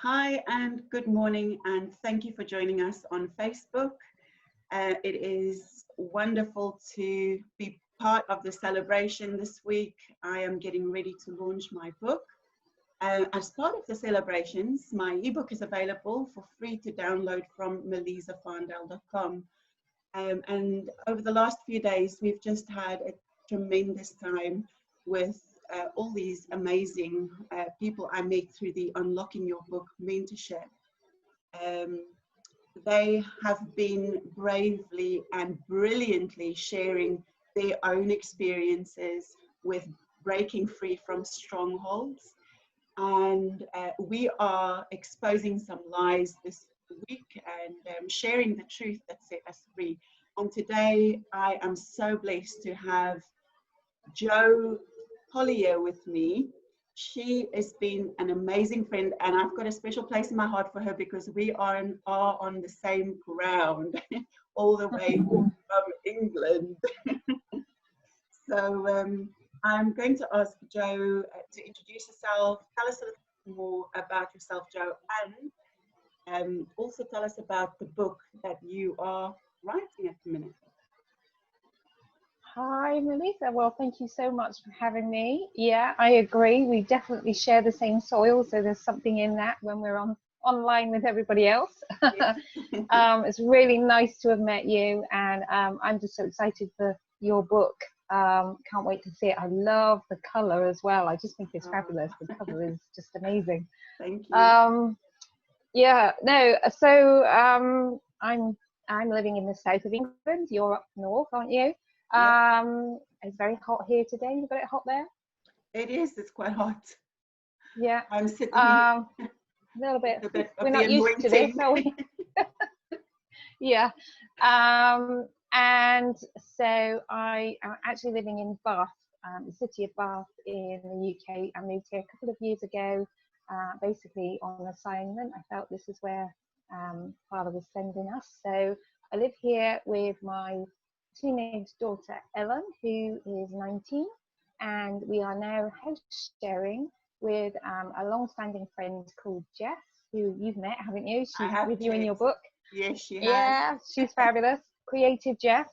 Hi and good morning, and thank you for joining us on Facebook. It is wonderful to be part of the celebration this week. I am getting ready to launch my book. As part of the celebrations, my ebook is available for free to download from melizafandel.com. And over the last few days, we've just had a tremendous time with all these amazing people I met through the Unlocking Your Book mentorship. They have been bravely and brilliantly sharing their own experiences with breaking free from strongholds. And we are exposing some lies this week and sharing the truth that set us free. And today I am so blessed to have Jo Colyer with me. She has been an amazing friend, and I've got a special place in my heart for her because we are on the same ground, all the way from England. So I'm going to ask Jo to introduce herself, tell us a little more about yourself, Jo, and also tell us about the book that you are writing at the minute. Hi, Melissa. Well, thank you so much for having me. Yeah, I agree. We definitely share the same soil, so there's something in that when we're online with everybody else. Yes. It's really nice to have met you, and I'm just so excited for your book. Can't wait to see it. I love the color as well. I just think it's fabulous. The cover is just amazing. Thank you. Yeah, no. So I'm living in the south of England. You're up north, aren't you? Yep. It's very hot here today. You got it hot there? It is. It's quite hot. Yeah. I'm sitting here. A little bit. A bit of We're the not used to this, anointing. are we? Yeah. And so I am actually living in Bath, the city of Bath in the UK. I moved here a couple of years ago, basically on assignment. I felt this is where Father was sending us. So I live here with my teenage daughter Ellen, who is 19, and we are now house sharing with a long-standing friend called Jess, who you've met, haven't you? She's with you in your book. Yes, she has. Yeah, she's fabulous. Creative Jess.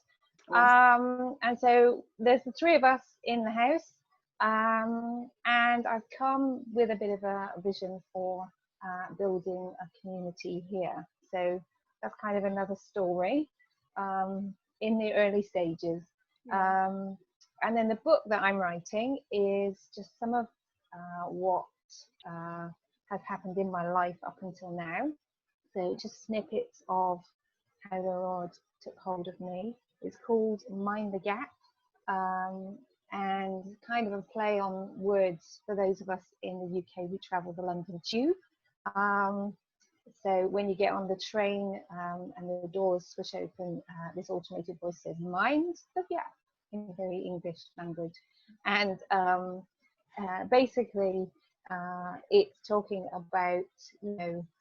Awesome. And so there's the three of us in the house, and I've come with a bit of a vision for building a community here. So that's kind of another story. In the early stages. Yeah. And then the book that I'm writing is just some of what has happened in my life up until now. So just snippets of how the Lord took hold of me. It's called Mind the Gap, and kind of a play on words for those of us in the UK who travel the London Tube. So when you get on the train and the doors switch open, this automated voice says, "Mind the gap," in very English language. And basically, it's talking about,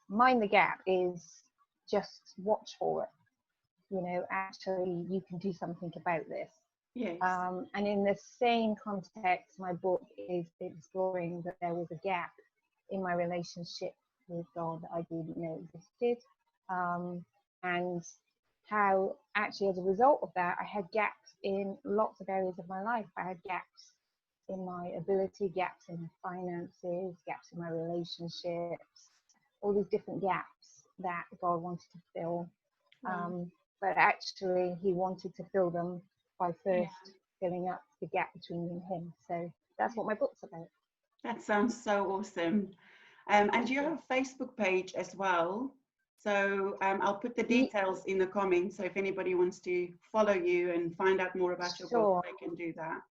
mind the gap is just watch for it. Actually, you can do something about this. Yes. And in the same context, my book is exploring that there was a gap in my relationship with God that I didn't know existed, and how actually as a result of that I had gaps in lots of areas of my life. I had gaps in my ability, gaps in my finances, gaps in my relationships, all these different gaps that God wanted to fill, but actually he wanted to fill them by first filling up the gap between me and him. So that's what my book's about. That sounds so awesome. And you have a Facebook page as well. So I'll put the details in the comments. So if anybody wants to follow you and find out more about your book, they can do that.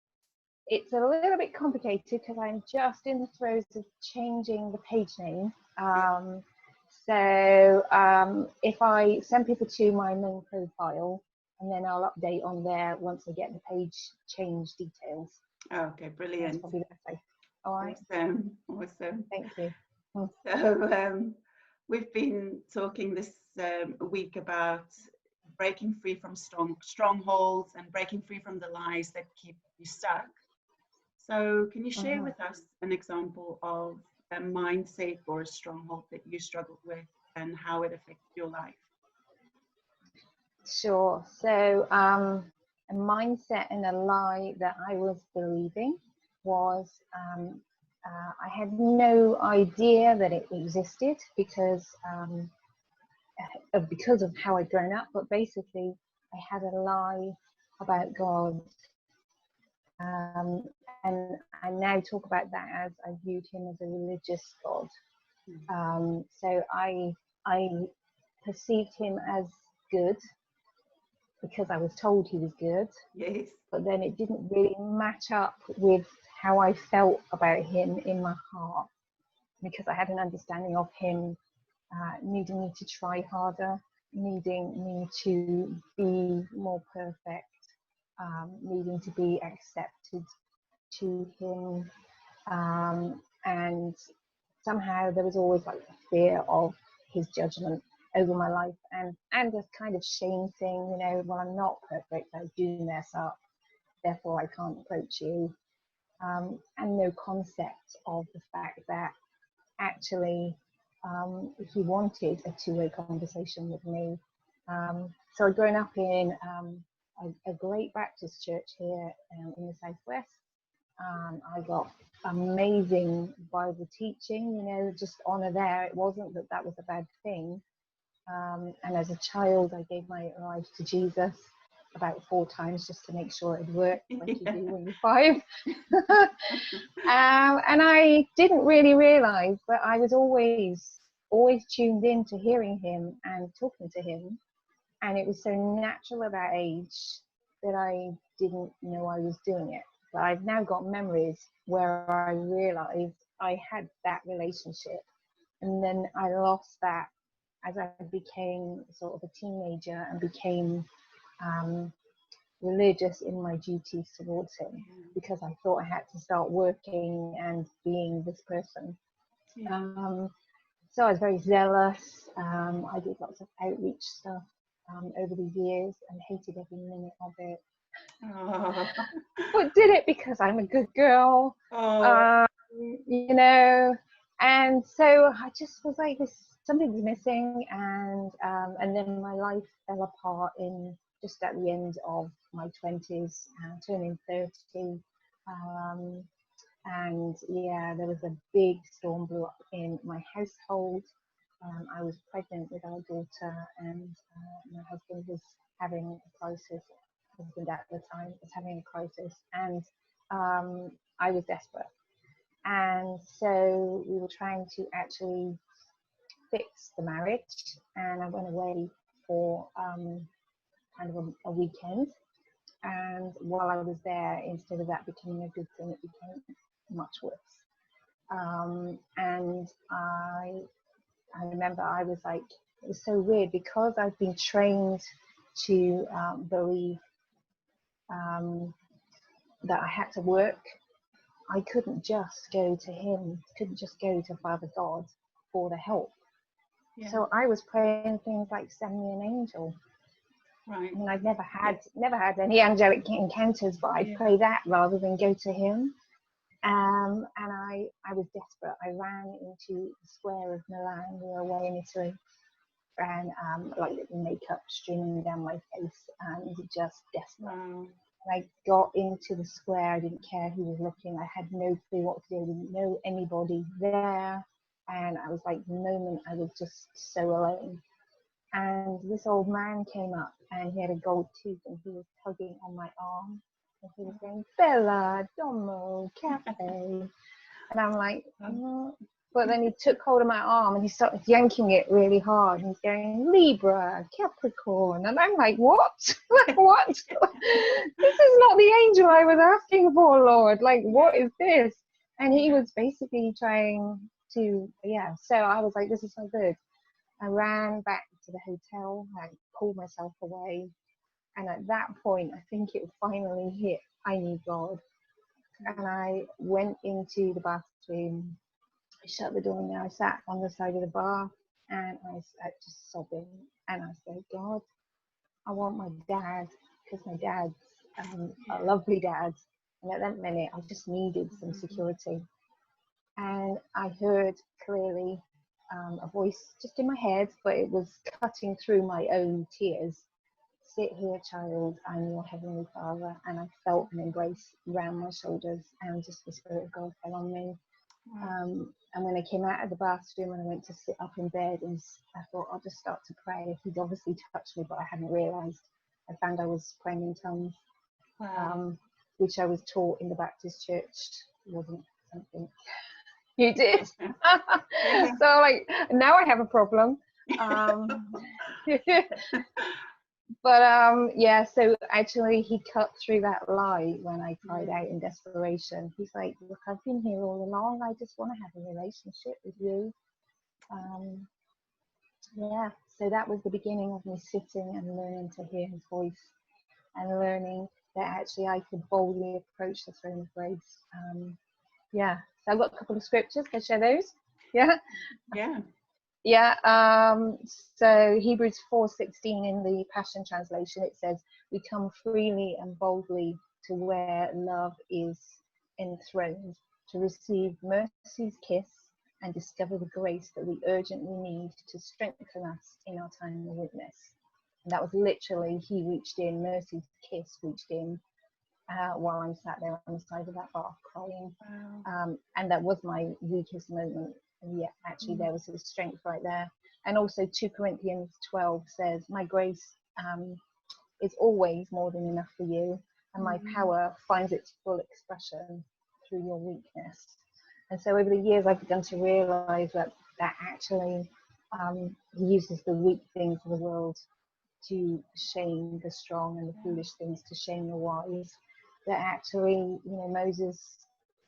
It's a little bit complicated because I'm just in the throes of changing the page name. So if I send people to my main profile, and then I'll update on there once I get the page change details. Okay, brilliant. That's probably the best way. All right. Awesome. Thank you. So we've been talking this week about breaking free from strongholds and breaking free from the lies that keep you stuck. So can you share with us an example of a mindset or a stronghold that you struggled with and how it affected your life? Sure. So, a mindset and a lie that I was believing was I had no idea that it existed because of how I'd grown up. But basically, I had a lie about God, and I now talk about that as I viewed him as a religious God. So I perceived him as good because I was told he was good. Yes. But then it didn't really match up with how I felt about him in my heart, because I had an understanding of him needing me to try harder, needing me to be more perfect, needing to be accepted to him, and somehow there was always like a fear of his judgment over my life, and this kind of shame thing, you know, well, I'm not perfect, I do mess up, therefore I can't approach you, and no concept of the fact that actually he wanted a two-way conversation with me. So I'd grown up in a great Baptist church here in the Southwest. I got amazing Bible teaching, you know, just honor there. It wasn't that that was a bad thing. And as a child, I gave my life to Jesus about 4 times just to make sure it worked, like you do when you're 5. And I didn't really realize, but I was always tuned in to hearing him and talking to him. And it was so natural at that age that I didn't know I was doing it. But I've now got memories where I realized I had that relationship. And then I lost that as I became sort of a teenager and became religious in my duties towards him, because I thought I had to start working and being this person. So I was very zealous. I did lots of outreach stuff over the years and hated every minute of it. But did it because I'm a good girl, you know. And so I just was like, this something's missing, and then my life fell apart in just at the end of my 20s, turning 30. And yeah, there was a big storm blew up in my household. I was pregnant with our daughter, and my husband was having a crisis. Husband at the time was having a crisis, and I was desperate. And so we were trying to actually fix the marriage, and I went away for kind of a weekend. And while I was there, instead of that becoming a good thing, it became much worse. And I remember I was like, it was so weird because I've been trained to believe that I had to work. I couldn't just go to him, couldn't just go to Father God for the help. So I was praying things like, send me an angel. Right. I mean, I've never had any angelic encounters, but I pray that rather than go to him. And I was desperate. I ran into the square of Milan. We were away in Italy, and like little makeup streaming down my face, and just desperate. Wow. And I got into the square. I didn't care who was looking. I had no clue what to do. I didn't know anybody there, and I was like, the moment I was just so alone. And this old man came up, and he had a gold tooth, and he was tugging on my arm, and he was going, Bella, Domo, Cafe. And I'm like, oh. But then he took hold of my arm and he started yanking it really hard. And he's going, Libra, Capricorn. And I'm like, what? What? This is not the angel I was asking for, Lord. Like, what is this? And he was basically trying to, so I was like, this is so good. I ran back to the hotel and pulled myself away. And at that point, I think it finally hit, I need God. And I went into the bathroom, I shut the door, and I sat on the side of the bar, and I was just sobbing. And I said, God, I want my dad, because my dad's a lovely dad. And at that minute, I just needed some security. and I heard clearly a voice just in my head, but it was cutting through my own tears. Sit here, child, I'm your heavenly Father. And I felt an embrace around my shoulders, and just the Spirit of God fell on me. And when I came out of the bathroom and I went to sit up in bed, and I thought, I'll just start to pray. He'd obviously touched me, but I hadn't realised. I found I was praying in tongues, which I was taught in the Baptist church wasn't something you did. Yeah. So like now I have a problem. But yeah, so actually he cut through that lie when I cried out in desperation. He's like, look, I've been here all along. I just want to have a relationship with you. Yeah, so that was the beginning of me sitting and learning to hear his voice, and learning that actually I could boldly approach the throne of grace. Yeah, so I've got a couple of scriptures. Can I share those? Yeah. Yeah. Yeah, so Hebrews 4:16 in the Passion Translation, it says, we come freely and boldly to where love is enthroned, to receive mercy's kiss and discover the grace that we urgently need to strengthen us in our time of weakness. And that was literally, he reached in, mercy's kiss reached in, while I'm sat there on the side of that bath crying. And that was my weakest moment. And yet actually there was his strength right there. And also 2 Corinthians 12 says, my grace is always more than enough for you, and my power finds its full expression through your weakness. And so over the years I've begun to realize that actually he uses the weak things of the world to shame the strong, and the foolish things to shame the wise. That actually, you know, Moses,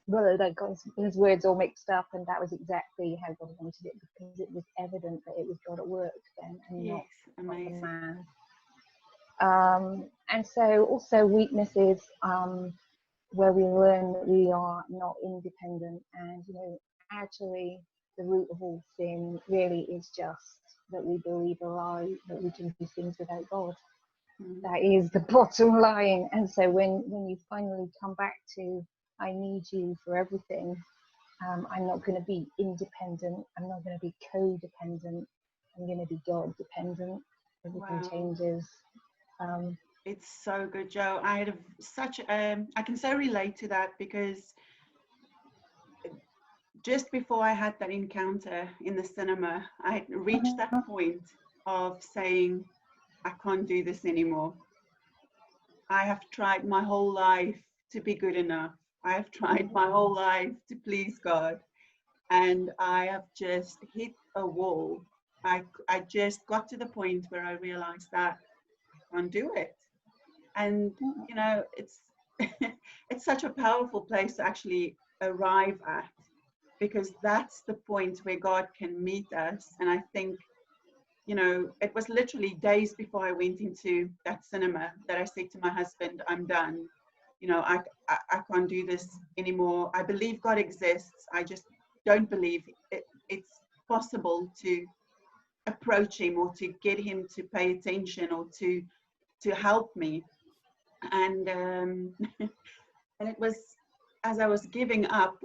well, they got his words all mixed up, and that was exactly how God wanted it, because it was evident that it was God at work then, and not the man. And so also weaknesses, where we learn that we are not independent, and you know, actually the root of all sin really is just that we believe a lie that we can do things without God. That is the bottom line. And so when you finally come back to, I need you for everything, I'm not going to be independent, I'm not going to be codependent, I'm going to be God dependent. Everything changes. It's so good, Jo. I had I can so relate to that, because just before I had that encounter in the cinema, I had reached that point of saying, I can't do this anymore. I have tried my whole life to be good enough. I have tried my whole life to please God, and I have just hit a wall. I just got to the point where I realized that I can't do it. And you know, it's it's such a powerful place to actually arrive at, because that's the point where God can meet us. And I think, you know, it was literally days before I went into that cinema that I said to my husband, I'm done. You know, I can't do this anymore. I believe God exists. I just don't believe it's possible to approach him, or to get him to pay attention, or to help me. And and it was as I was giving up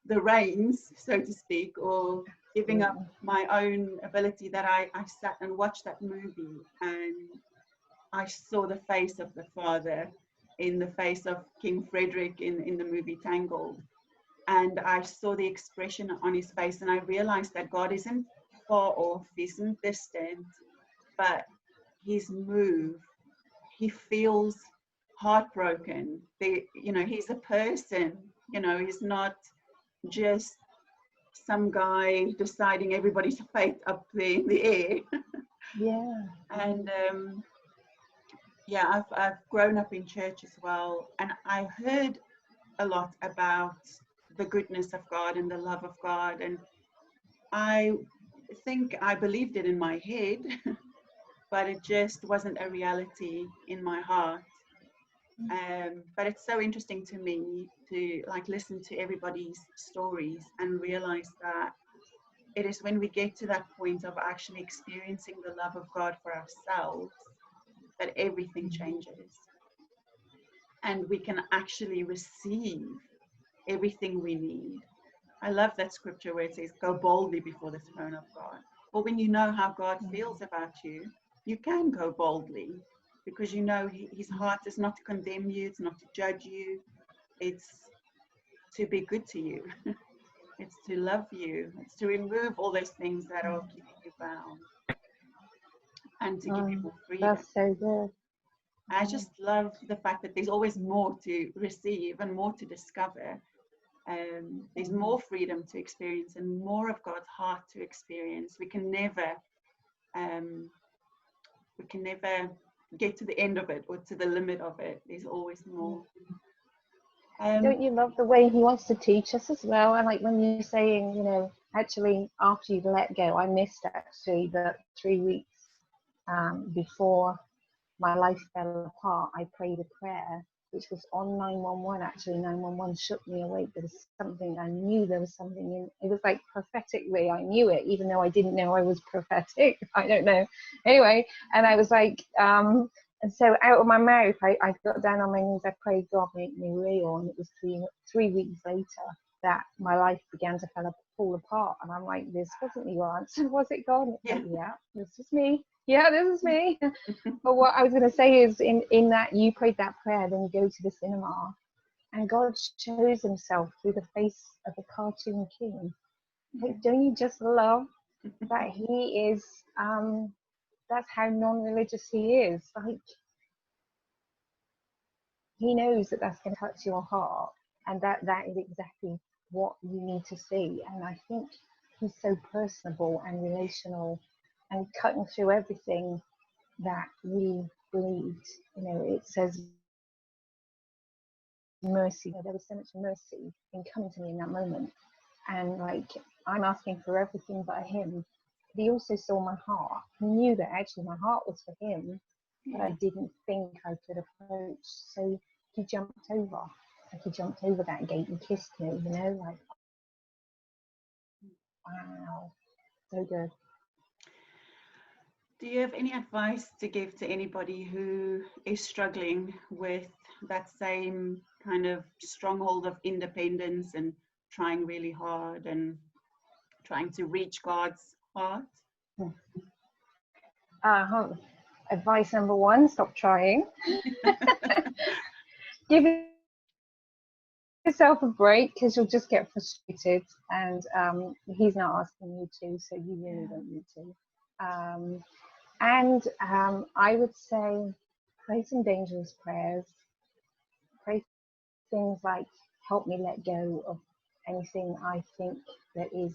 the reins, so to speak, or giving up my own ability, that I sat and watched that movie, and I saw the face of the Father in the face of King Frederick in the movie Tangled. And I saw the expression on his face, and I realized that God isn't far off, isn't distant, but he's moved. He feels heartbroken. You know, he's a person. You know, he's not just some guy deciding everybody's fate up there in the air. Yeah. And yeah, I've grown up in church as well, and I heard a lot about the goodness of God and the love of God, and I think I believed it in my head, but it just wasn't a reality in my heart. But it's so interesting to me to like listen to everybody's stories and realize that it is when we get to that point of actually experiencing the love of God for ourselves that everything changes, and we can actually receive everything we need. I love that scripture where it says, go boldly before the throne of God. Or when you know how God feels about you, you can go boldly because you know his heart is not to condemn you, it's not to judge you, it's to be good to you. It's to love you. It's to remove all those things that are keeping you bound and to give you more freedom. That's so good. I just love the fact that there's always more to receive and more to discover. There's more freedom to experience and more of God's heart to experience. We can never get to the end of it or to the limit of it. There's always more. Don't you love the way he wants to teach us as well? And like when you're saying, you know, actually after you've let go, I missed actually the 3 weeks before my life fell apart. I prayed a prayer which was on 911. Actually 911 shook me awake. There was something, I knew there was something in it. Was like prophetically I knew it, even though I didn't know I was prophetic. I don't know, anyway. And I was like and so out of my mouth I got down on my knees. I prayed, God, make me real. And it was three weeks later that my life began to fall apart. And I'm like, this wasn't your answer, was it, God? Yeah. Yeah, this is me. Yeah, this is me. But what I was going to say is in that you prayed that prayer, then you go to the cinema and God shows himself through the face of a cartoon king. Like, don't you just love that he is, that's how non-religious he is. Like, he knows that that's going to touch your heart, and that is exactly what you need to see. And I think he's so personable and relational and cutting through everything that we believed. You know, it says mercy. There was so much mercy in coming to me in that moment. And like, I'm asking for everything but him. But he also saw my heart. He knew that actually my heart was for him, but I didn't think I could approach. So he jumped over. Like, he jumped over that gate and kissed me, you know, like, wow, so good. Do you have any advice to give to anybody who is struggling with that same kind of stronghold of independence and trying really hard and trying to reach God's heart? Advice number one, stop trying. Give yourself a break, because you'll just get frustrated, and he's not asking you to, so you really don't need to. I would say pray some dangerous prayers. Pray things like, help me let go of anything I think that is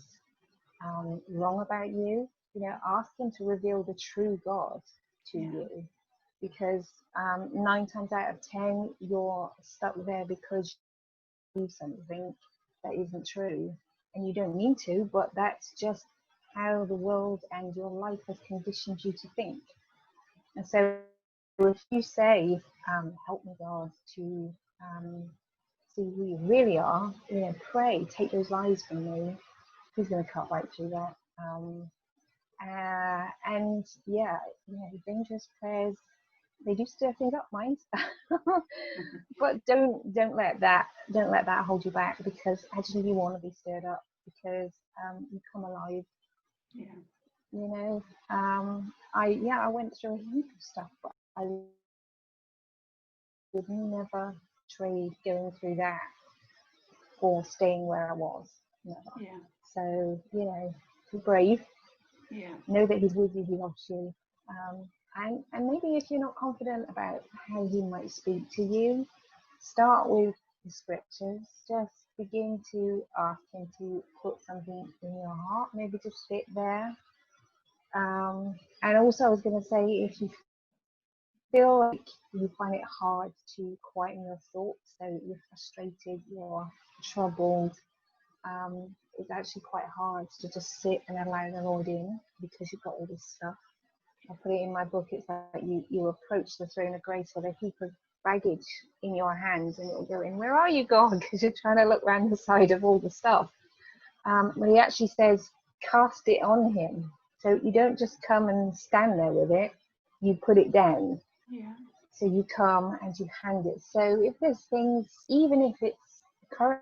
wrong about you. You know, ask him to reveal the true God to you, because 9 times out of 10 you're stuck there because you believe something that isn't true, and you don't mean to, but that's just how the world and your life has conditioned you to think. And so if you say, help me, God, to see who you really are, you know, pray, take those lies from me. He's going to cut right through that. And yeah, you know, dangerous prayers, they do stir things up, mind. But don't let that hold you back, because actually you want to be stirred up, because you come alive. Yeah. You know, I went through a heap of stuff, but I would never trade going through that for staying where I was. Never. Yeah. So, you know, be brave. Yeah. Know that he's with you, he loves you. And maybe if you're not confident about how he might speak to you, start with the scriptures. Just begin to ask him to put something in your heart. Maybe just sit there. And also I was going to say, if you feel like you find it hard to quieten your thoughts, so you're frustrated, you're troubled, it's actually quite hard to just sit and allow the Lord in, because you've got all this stuff. I put it in my book, it's like you approach the throne of grace with a heap of baggage in your hands, and it'll go in, where are you, God? Because you're trying to look around the side of all the stuff. But he actually says, cast it on him. So you don't just come and stand there with it, you put it down. Yeah. So you come and you hand it. So if there's things, even if it's current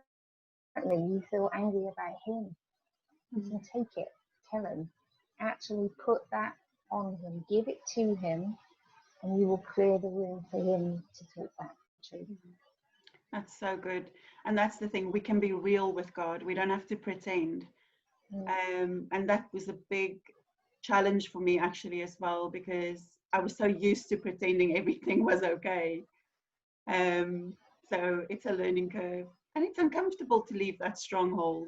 you feel angry about him, you can take it, tell him, actually put that on him, give it to him, and you will clear the room for him to talk back to you. That's so good. And that's the thing, we can be real with God. We don't have to pretend. And that was a big challenge for me actually as well, because I was so used to pretending everything was okay. So it's a learning curve, and it's uncomfortable to leave that stronghold.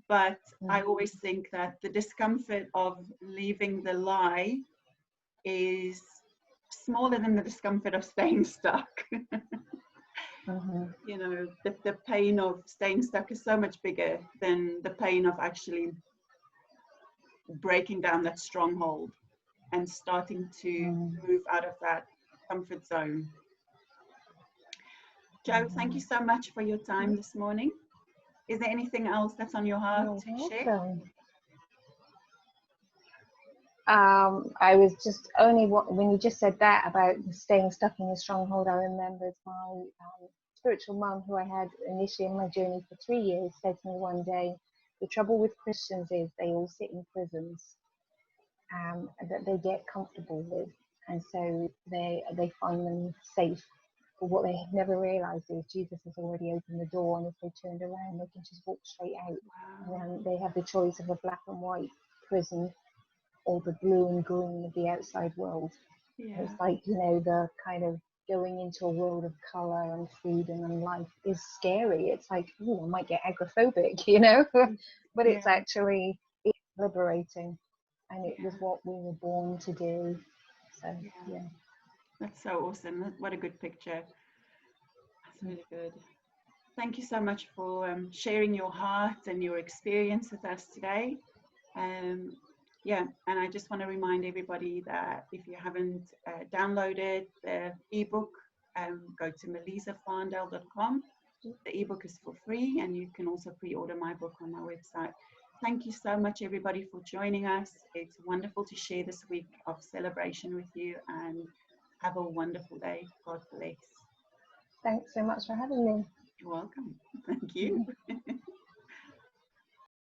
But I always think that the discomfort of leaving the lie is smaller than the discomfort of staying stuck. You know, the pain of staying stuck is so much bigger than the pain of actually breaking down that stronghold and starting to move out of that comfort zone. Jo, thank you so much for your time this morning. Is there anything else that's on your heart to share? I was just when you just said that about staying stuck in the stronghold, I remembered my spiritual mum, who I had initially in my journey for 3 years, said to me one day, the trouble with Christians is they all sit in prisons that they get comfortable with, and so they find them safe. But what they have never realized is Jesus has already opened the door, and if they turned around, they can just walk straight out. Wow. And they have the choice of a black and white prison or the blue and green of the outside world. Yeah. It's like, you know, the kind of going into a world of color and freedom and life is scary. It's like, you know, I might get agoraphobic, you know, but it's actually, it's liberating, and it was what we were born to do. So yeah. That's so awesome. What a good picture. That's really good. Thank you so much for sharing your heart and your experience with us today. Yeah, and I just want to remind everybody that if you haven't downloaded the ebook, go to melizafandel.com. The ebook is for free, and you can also pre-order my book on my website. Thank you so much, everybody, for joining us. It's wonderful to share this week of celebration with you, and have a wonderful day. God bless. Thanks so much for having me. You're welcome. Thank you.